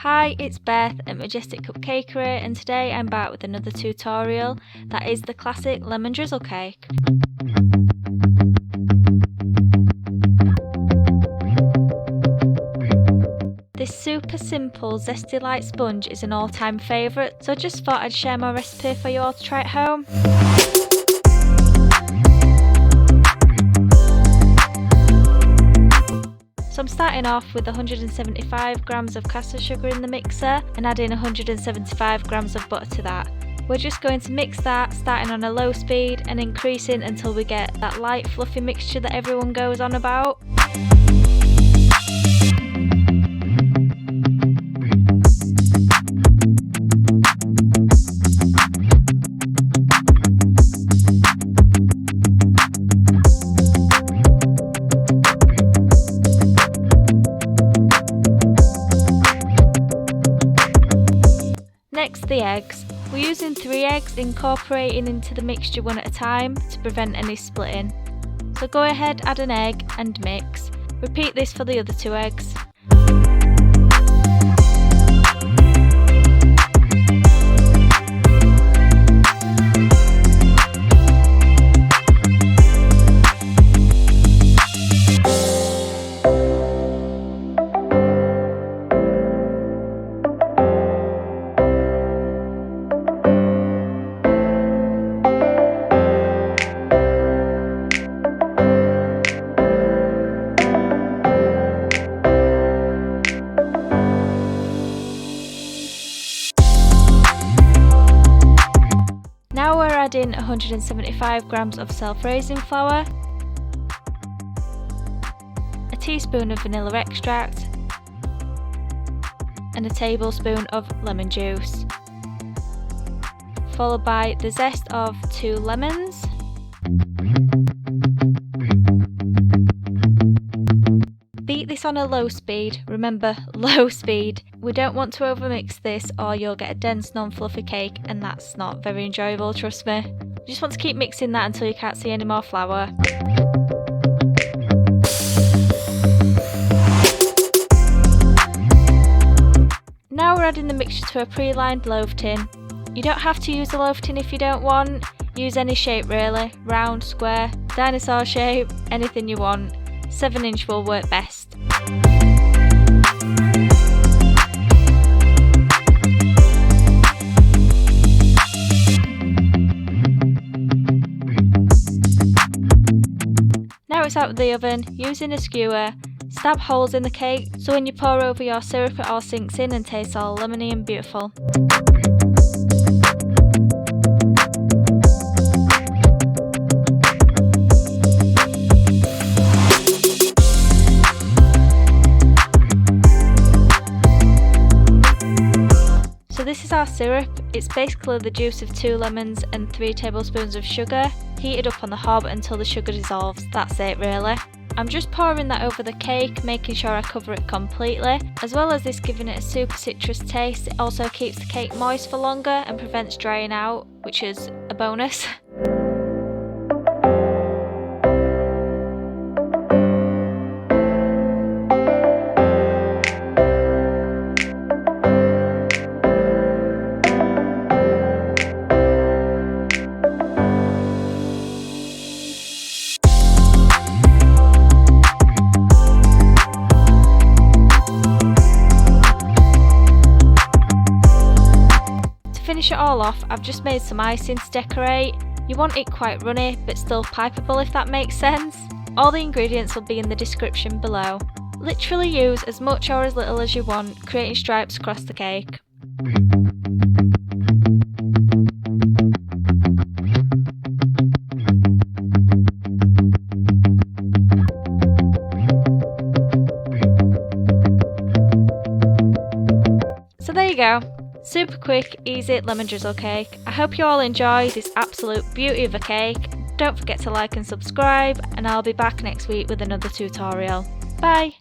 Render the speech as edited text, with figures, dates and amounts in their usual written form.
Hi, it's Beth at Majestic Cupcakery, and today I'm back with another tutorial that is the classic lemon drizzle cake. This super simple zesty light sponge is an all-time favourite, so I just thought I'd share my recipe for you all to try at home. So I'm starting off with 175 grams of caster sugar in the mixer and adding 175 grams of butter to that. We're just going to mix that, starting on a low speed and increasing until we get that light fluffy mixture that everyone goes on about. Next, the eggs. We're using 3 eggs, incorporating into the mixture one at a time to prevent any splitting. So go ahead, add an egg and mix. Repeat this for the other 2 eggs. Now we're adding 175 grams of self-raising flour, a teaspoon of vanilla extract, and a tablespoon of lemon juice, followed by the zest of 2 lemons, beat this on a low speed, remember low speed. We don't want to overmix this or you'll get a dense non-fluffy cake and that's not very enjoyable, trust me. You just want to keep mixing that until you can't see any more flour. Now we're adding the mixture to a pre-lined loaf tin. You don't have to use a loaf tin if you don't want, use any shape really, round, square, dinosaur shape, anything you want. 7-inch will work best. Now it's out of the oven, using a skewer, stab holes in the cake so when you pour over your syrup it all sinks in and tastes all lemony and beautiful. So this is our syrup. It's basically the juice of 2 lemons and 3 tablespoons of sugar, heated up on the hob until the sugar dissolves. That's it really. I'm just pouring that over the cake, making sure I cover it completely. As well as this giving it a super citrus taste, it also keeps the cake moist for longer and prevents drying out, which is a bonus. To finish it all off, I've just made some icing to decorate. You want it quite runny but still pipeable if that makes sense. All the ingredients will be in the description below. Literally use as much or as little as you want, creating stripes across the cake. So there you go. Super quick, easy lemon drizzle cake. I hope you all enjoy this absolute beauty of a cake. Don't forget to like and subscribe, and I'll be back next week with another tutorial. Bye!